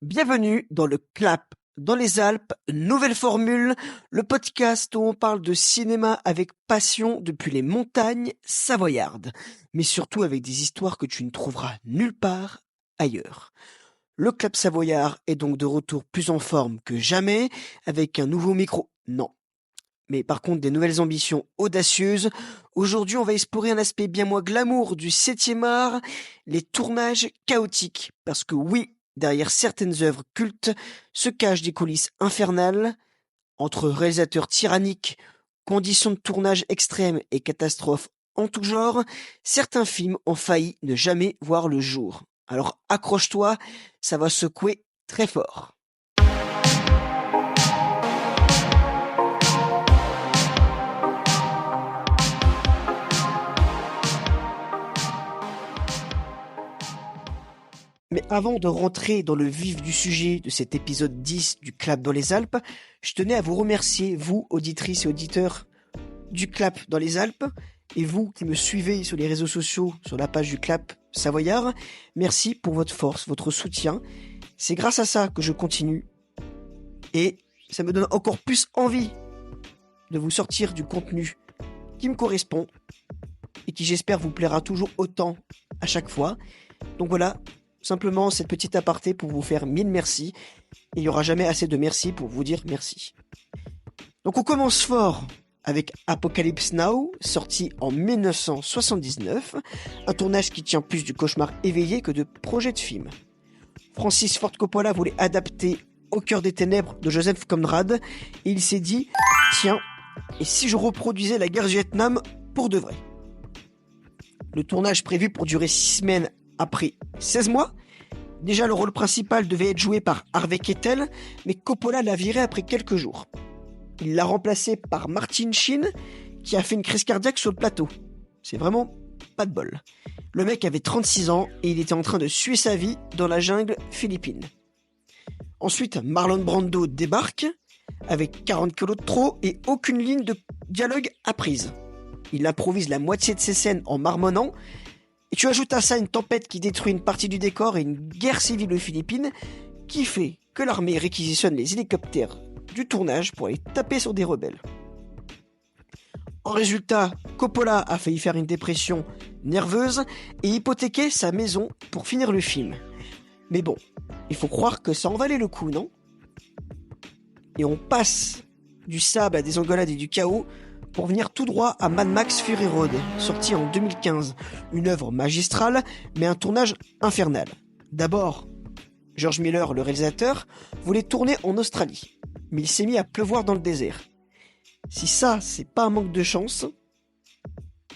Bienvenue dans le Clap dans les Alpes, nouvelle formule, le podcast où on parle de cinéma avec passion depuis les montagnes savoyardes, mais surtout avec des histoires que tu ne trouveras nulle part ailleurs. Le Clap Savoyard est donc de retour plus en forme que jamais, avec un nouveau micro. Non. Mais par contre des nouvelles ambitions audacieuses. Aujourd'hui on va explorer un aspect bien moins glamour du 7e art, les tournages chaotiques. Parce que oui, derrière certaines œuvres cultes se cachent des coulisses infernales, entre réalisateurs tyranniques, conditions de tournage extrêmes et catastrophes en tout genre, certains films ont failli ne jamais voir le jour. Alors accroche-toi, ça va secouer très fort. Mais avant de rentrer dans le vif du sujet de cet épisode 10 du Clap dans les Alpes, je tenais à vous remercier, vous, auditrices et auditeurs du Clap dans les Alpes, et vous qui me suivez sur les réseaux sociaux, sur la page du Clap Savoyard. Merci pour votre force, votre soutien. C'est grâce à ça que je continue. Et ça me donne encore plus envie de vous sortir du contenu qui me correspond et qui, j'espère, vous plaira toujours autant à chaque fois. Donc voilà, simplement cette petite aparté pour vous faire 1000 merci. Et il n'y aura jamais assez de merci pour vous dire merci. Donc on commence fort avec Apocalypse Now, sorti en 1979. Un tournage qui tient plus du cauchemar éveillé que de projet de film. Francis Ford Coppola voulait adapter Au cœur des ténèbres de Joseph Conrad. Et il s'est dit, tiens, et si je reproduisais la guerre du Vietnam pour de vrai? Le tournage prévu pour durer 6 semaines après 16 mois. Déjà, le rôle principal devait être joué par Harvey Keitel, mais Coppola l'a viré après quelques jours. Il l'a remplacé par Martin Sheen, qui a fait une crise cardiaque sur le plateau. C'est vraiment pas de bol. Le mec avait 36 ans et il était en train de suer sa vie dans la jungle philippine. Ensuite, Marlon Brando débarque, avec 40 kilos de trop et aucune ligne de dialogue apprise. Il improvise la moitié de ses scènes en marmonnant. Et tu ajoutes à ça une tempête qui détruit une partie du décor et une guerre civile aux Philippines qui fait que l'armée réquisitionne les hélicoptères du tournage pour aller taper sur des rebelles. En résultat, Coppola a failli faire une dépression nerveuse et hypothéquer sa maison pour finir le film. Mais bon, il faut croire que ça en valait le coup, non? Et on passe du sable à des engueulades et du chaos pour venir tout droit à Mad Max Fury Road, sorti en 2015. Une œuvre magistrale, mais un tournage infernal. D'abord, George Miller, le réalisateur, voulait tourner en Australie, mais il s'est mis à pleuvoir dans le désert. Si ça, c'est pas un manque de chance,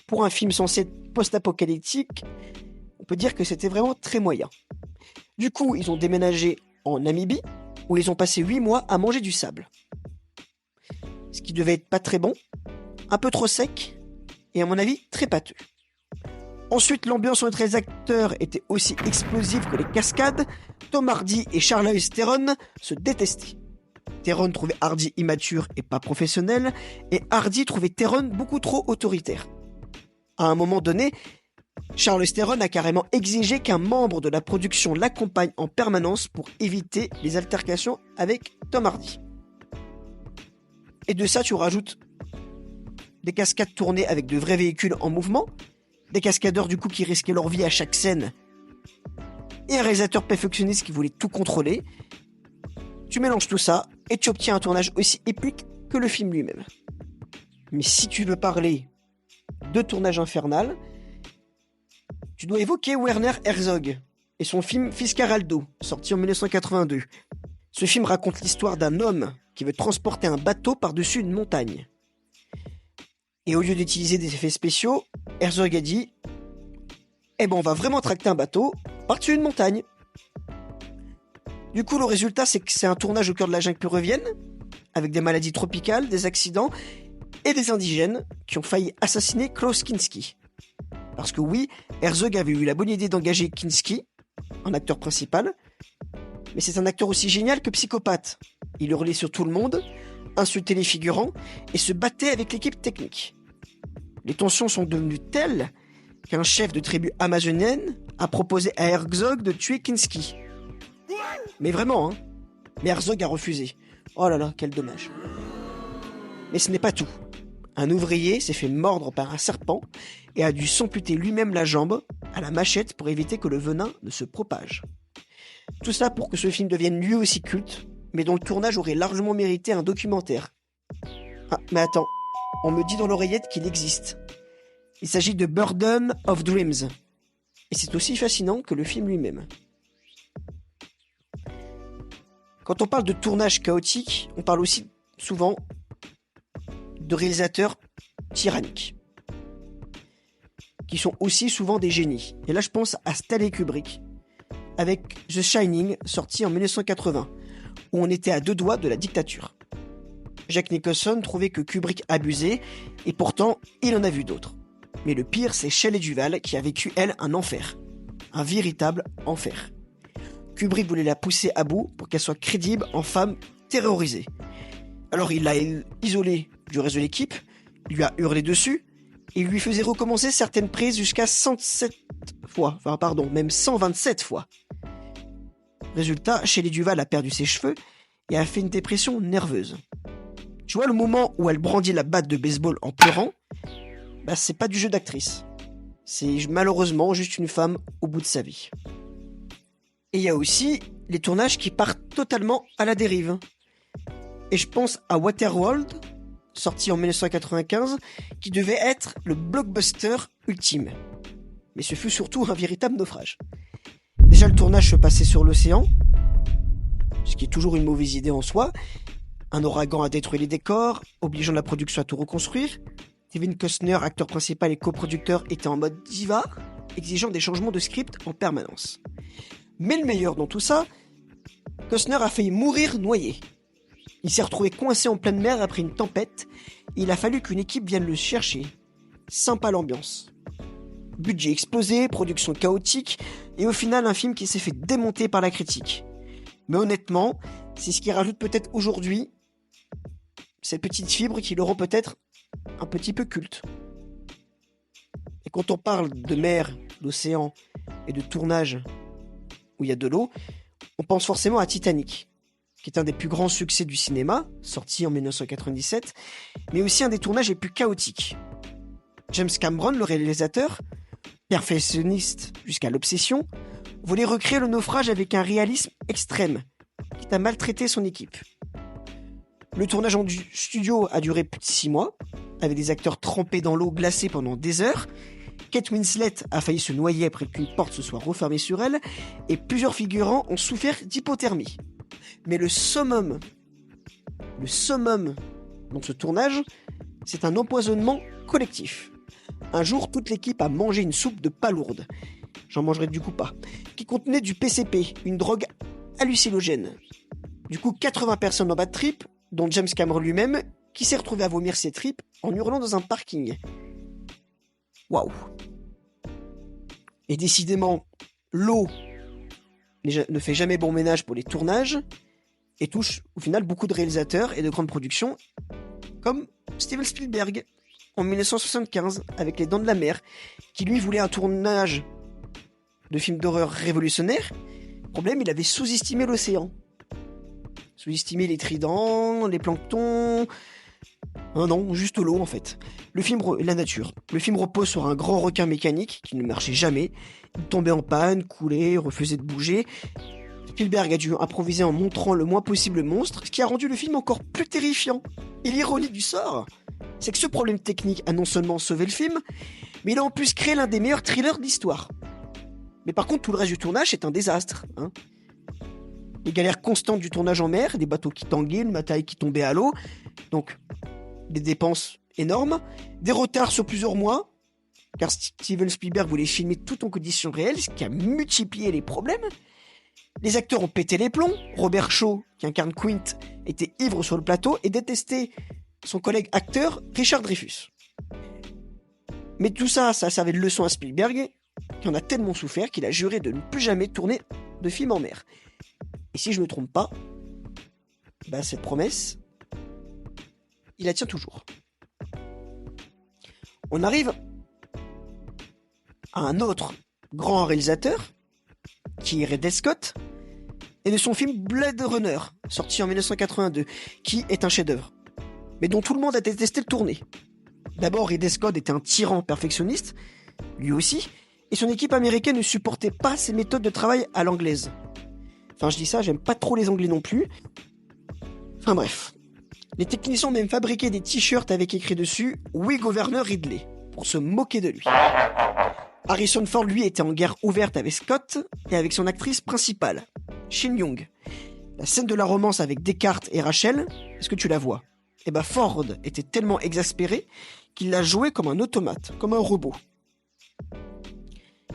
pour un film censé être post-apocalyptique, on peut dire que c'était vraiment très moyen. Du coup, ils ont déménagé en Namibie, où ils ont passé 8 mois à manger du sable. Ce qui devait être pas très bon, un peu trop sec, et à mon avis, très pâteux. Ensuite, l'ambiance entre les acteurs était aussi explosive que les cascades. Tom Hardy et Charlize Theron se détestaient. Theron trouvait Hardy immature et pas professionnel, et Hardy trouvait Theron beaucoup trop autoritaire. À un moment donné, Charlize Theron a carrément exigé qu'un membre de la production l'accompagne en permanence pour éviter les altercations avec Tom Hardy. Et de ça, tu rajoutes des cascades tournées avec de vrais véhicules en mouvement, des cascadeurs du coup qui risquaient leur vie à chaque scène, et un réalisateur perfectionniste qui voulait tout contrôler. Tu mélanges tout ça, et tu obtiens un tournage aussi épique que le film lui-même. Mais si tu veux parler de tournage infernal, tu dois évoquer Werner Herzog et son film Fitzcarraldo, sorti en 1982. Ce film raconte l'histoire d'un homme qui veut transporter un bateau par-dessus une montagne. Et au lieu d'utiliser des effets spéciaux, Herzog a dit « Eh ben on va vraiment tracter un bateau par-dessus une montagne ». Du coup, le résultat, c'est que c'est un tournage au cœur de la jungle péruvienne, avec des maladies tropicales, des accidents et des indigènes qui ont failli assassiner Klaus Kinski. Parce que oui, Herzog avait eu la bonne idée d'engager Kinski, un acteur principal, mais c'est un acteur aussi génial que psychopathe. Il hurlait sur tout le monde, insultait les figurants et se battait avec l'équipe technique. Les tensions sont devenues telles qu'un chef de tribu amazonienne a proposé à Herzog de tuer Kinski. Mais vraiment, hein. Mais Herzog a refusé. Oh là là, quel dommage. Mais ce n'est pas tout. Un ouvrier s'est fait mordre par un serpent et a dû s'amputer lui-même la jambe à la machette pour éviter que le venin ne se propage. Tout ça pour que ce film devienne lui aussi culte, mais dont le tournage aurait largement mérité un documentaire. Ah, mais attends, on me dit dans l'oreillette qu'il existe. Il s'agit de Burden of Dreams. Et c'est aussi fascinant que le film lui-même. Quand on parle de tournage chaotique, on parle aussi souvent de réalisateurs tyranniques, qui sont aussi souvent des génies. Et là, je pense à Stanley Kubrick, avec The Shining, sorti en 1980, où on était à 2 doigts de la dictature. Jack Nicholson trouvait que Kubrick abusait, et pourtant, il en a vu d'autres. Mais le pire, c'est Shelley Duvall, qui a vécu, elle, un enfer. Un véritable enfer. Kubrick voulait la pousser à bout pour qu'elle soit crédible en femme terrorisée. Alors il l'a isolée du reste de l'équipe, lui a hurlé dessus, et lui faisait recommencer certaines prises jusqu'à 107 fois, même 127 fois. Résultat, Shelley Duvall a perdu ses cheveux et a fait une dépression nerveuse. Tu vois le moment où elle brandit la batte de baseball en pleurant, c'est pas du jeu d'actrice. C'est malheureusement juste une femme au bout de sa vie. Et il y a aussi les tournages qui partent totalement à la dérive. Et je pense à Waterworld, sorti en 1995, qui devait être le blockbuster ultime. Mais ce fut surtout un véritable naufrage. Déjà, le tournage se passait sur l'océan, ce qui est toujours une mauvaise idée en soi. Un ouragan a détruit les décors, obligeant la production à tout reconstruire. Kevin Costner, acteur principal et coproducteur, était en mode diva, exigeant des changements de script en permanence. Mais le meilleur dans tout ça, Costner a failli mourir noyé. Il s'est retrouvé coincé en pleine mer après une tempête, et il a fallu qu'une équipe vienne le chercher. Sympa l'ambiance. Budget explosé, production chaotique, et au final un film qui s'est fait démonter par la critique. Mais honnêtement, c'est ce qui rajoute peut-être aujourd'hui cette petite fibre qui le rend peut-être un petit peu culte. Et quand on parle de mer, d'océan et de tournage où il y a de l'eau, on pense forcément à Titanic, qui est un des plus grands succès du cinéma, sorti en 1997, mais aussi un des tournages les plus chaotiques. James Cameron, le réalisateur, perfectionniste jusqu'à l'obsession, voulait recréer le naufrage avec un réalisme extrême, quitte à maltraiter son équipe. Le tournage en studio a duré plus de 6 mois, avec des acteurs trempés dans l'eau glacée pendant des heures. Kate Winslet a failli se noyer après qu'une porte se soit refermée sur elle, et plusieurs figurants ont souffert d'hypothermie. Mais le summum dans ce tournage, c'est un empoisonnement collectif. Un jour, toute l'équipe a mangé une soupe de palourde, j'en mangerai du coup pas, qui contenait du PCP, une drogue hallucinogène. Du coup, 80 personnes en bad trip, dont James Cameron lui-même, qui s'est retrouvé à vomir ses tripes en hurlant dans un parking. Waouh. Et décidément, l'eau ne fait jamais bon ménage pour les tournages, et touche au final beaucoup de réalisateurs et de grandes productions, comme Steven Spielberg, en 1975, avec Les Dents de la Mer, qui lui voulait un tournage de film d'horreur révolutionnaire. Problème, il avait sous-estimé l'océan. Sous-estimé les tridents, les planctons... Non, juste l'eau en fait. La nature. Le film repose sur un grand requin mécanique qui ne marchait jamais. Il tombait en panne, coulait, refusait de bouger. Spielberg a dû improviser en montrant le moins possible le monstre, ce qui a rendu le film encore plus terrifiant. Et l'ironie du sort, c'est que ce problème technique a non seulement sauvé le film, mais il a en plus créé l'un des meilleurs thrillers de l'histoire. Mais par contre, tout le reste du tournage est un désastre. Les galères constantes du tournage en mer, des bateaux qui tanguaient, le matériel qui tombait à l'eau, donc des dépenses énormes, des retards sur plusieurs mois, car Steven Spielberg voulait filmer tout en conditions réelles, ce qui a multiplié les problèmes. Les acteurs ont pété les plombs. Robert Shaw, qui incarne Quint, était ivre sur le plateau et détestait son collègue acteur Richard Dreyfuss. Mais tout ça servait de leçon à Spielberg, qui en a tellement souffert qu'il a juré de ne plus jamais tourner de film en mer. Et si je ne me trompe pas, cette promesse, il la tient toujours. On arrive à un autre grand réalisateur, qui est Ridley Scott, et de son film Blade Runner, sorti en 1982, qui est un chef-d'œuvre, mais dont tout le monde a détesté le tourner. D'abord, Ridley Scott était un tyran perfectionniste, lui aussi, et son équipe américaine ne supportait pas ses méthodes de travail à l'anglaise. Enfin, je dis ça, j'aime pas trop les Anglais non plus. Enfin bref. Les techniciens ont même fabriqué des t-shirts avec écrit dessus « Oui, gouverneur Ridley », pour se moquer de lui. Harrison Ford, lui, était en guerre ouverte avec Scott et avec son actrice principale, Shin Young. La scène de la romance avec Descartes et Rachel, est-ce que tu la vois ? Eh ben Ford était tellement exaspéré qu'il l'a joué comme un automate, comme un robot.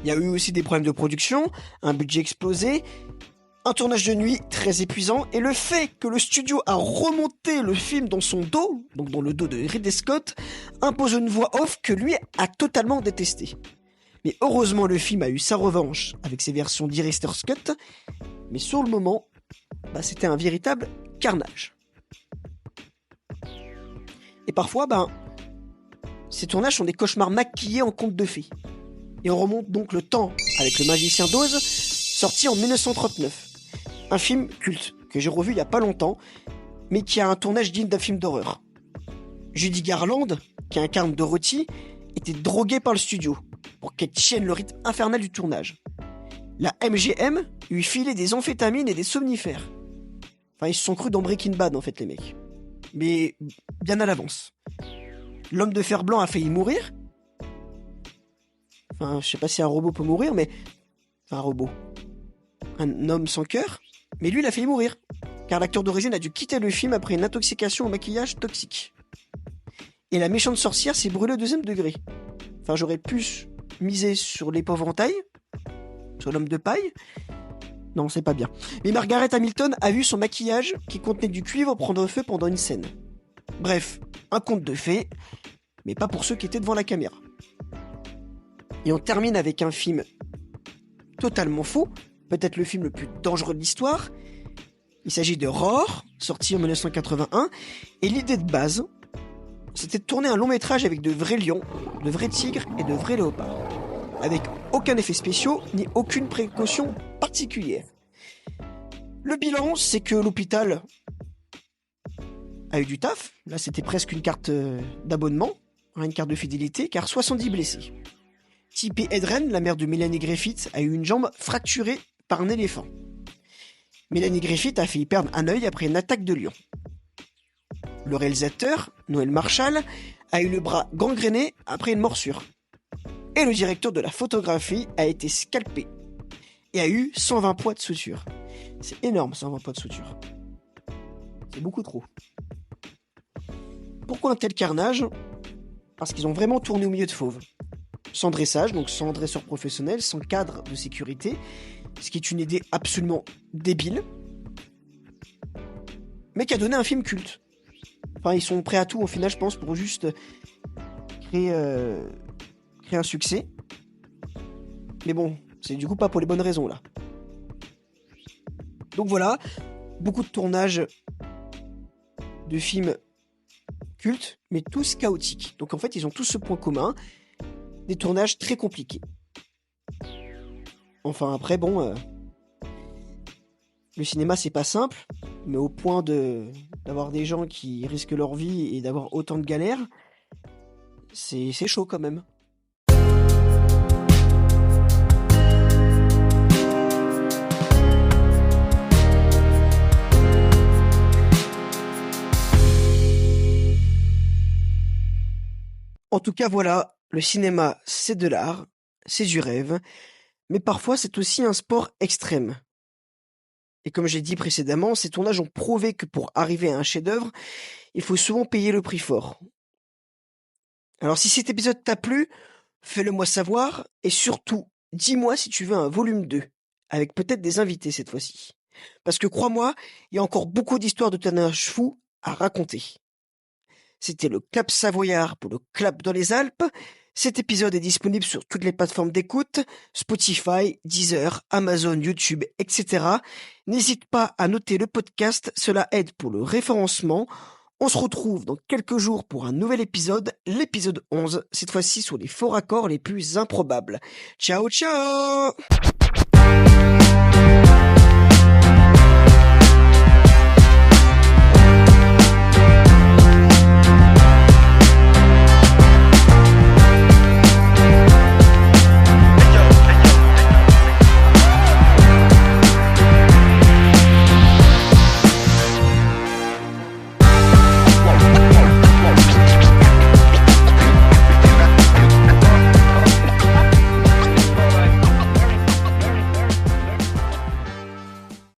Il y a eu aussi des problèmes de production, un budget explosé, un tournage de nuit très épuisant, et le fait que le studio a remonté le film dans son dos, donc dans le dos de Ridley Scott, impose une voix off que lui a totalement détestée. Mais heureusement, le film a eu sa revanche avec ses versions Director's Cut, mais sur le moment, c'était un véritable carnage. Et parfois, ces tournages sont des cauchemars maquillés en contes de fées. Et on remonte donc le temps avec Le Magicien d'Oz, sorti en 1939. Un film culte que j'ai revu il y a pas longtemps, mais qui a un tournage digne d'un film d'horreur. Judy Garland, qui incarne Dorothy, était droguée par le studio pour qu'elle tienne le rythme infernal du tournage. La MGM lui filait des amphétamines et des somnifères. Enfin, ils se sont crus dans Breaking Bad, en fait, les mecs. Mais bien à l'avance. L'homme de fer blanc a failli mourir. Enfin, je sais pas si un robot peut mourir, mais... Enfin, un robot. Un homme sans cœur. Mais lui, il a failli mourir. Car l'acteur d'origine a dû quitter le film après une intoxication au maquillage toxique. Et la méchante sorcière s'est brûlée au 2e degré. Enfin, j'aurais pu miser sur l'épouvantail, sur l'homme de paille. Non, c'est pas bien. Mais Margaret Hamilton a vu son maquillage qui contenait du cuivre prendre feu pendant une scène. Bref, un conte de fées, mais pas pour ceux qui étaient devant la caméra. Et on termine avec un film totalement faux, peut-être le film le plus dangereux de l'histoire. Il s'agit de Roar, sorti en 1981, et l'idée de base, c'était de tourner un long métrage avec de vrais lions, de vrais tigres et de vrais léopards, avec aucun effet spéciaux ni aucune précaution particulière. Le bilan, c'est que l'hôpital a eu du taf. Là, c'était presque une carte d'abonnement, une carte de fidélité, car 70 blessés. Tippi Hedren, la mère de Melanie Griffith, a eu une jambe fracturée par un éléphant. Melanie Griffith a failli perdre un œil après une attaque de lion. Le réalisateur, Noël Marshall, a eu le bras gangréné après une morsure. Et le directeur de la photographie a été scalpé et a eu 120 poids de suture. C'est énorme, 120 poids de suture. C'est beaucoup trop. Pourquoi un tel carnage ? Parce qu'ils ont vraiment tourné au milieu de fauves. Sans dressage, donc sans dresseur professionnel, sans cadre de sécurité, ce qui est une idée absolument débile, mais qui a donné un film culte. Enfin, ils sont prêts à tout au final, je pense, pour juste créer un succès. Mais bon, c'est du coup pas pour les bonnes raisons, là. Donc voilà, beaucoup de tournages de films cultes, mais tous chaotiques. Donc en fait, ils ont tous ce point commun, des tournages très compliqués. Enfin après, bon, le cinéma c'est pas simple, mais au point d'avoir des gens qui risquent leur vie et d'avoir autant de galères, c'est chaud quand même. En tout cas, voilà, le cinéma, c'est de l'art, c'est du rêve, mais parfois c'est aussi un sport extrême. Et comme j'ai dit précédemment, ces tournages ont prouvé que pour arriver à un chef-d'œuvre, il faut souvent payer le prix fort. Alors si cet épisode t'a plu, fais-le moi savoir, et surtout, dis-moi si tu veux un volume 2, avec peut-être des invités cette fois-ci. Parce que crois-moi, il y a encore beaucoup d'histoires de tournages fous à raconter. C'était le Clap Savoyard pour le Clap dans les Alpes. Cet épisode est disponible sur toutes les plateformes d'écoute, Spotify, Deezer, Amazon, YouTube, etc. N'hésite pas à noter le podcast, cela aide pour le référencement. On se retrouve dans quelques jours pour un nouvel épisode, l'épisode 11, cette fois-ci sur les faux raccords les plus improbables. Ciao ciao!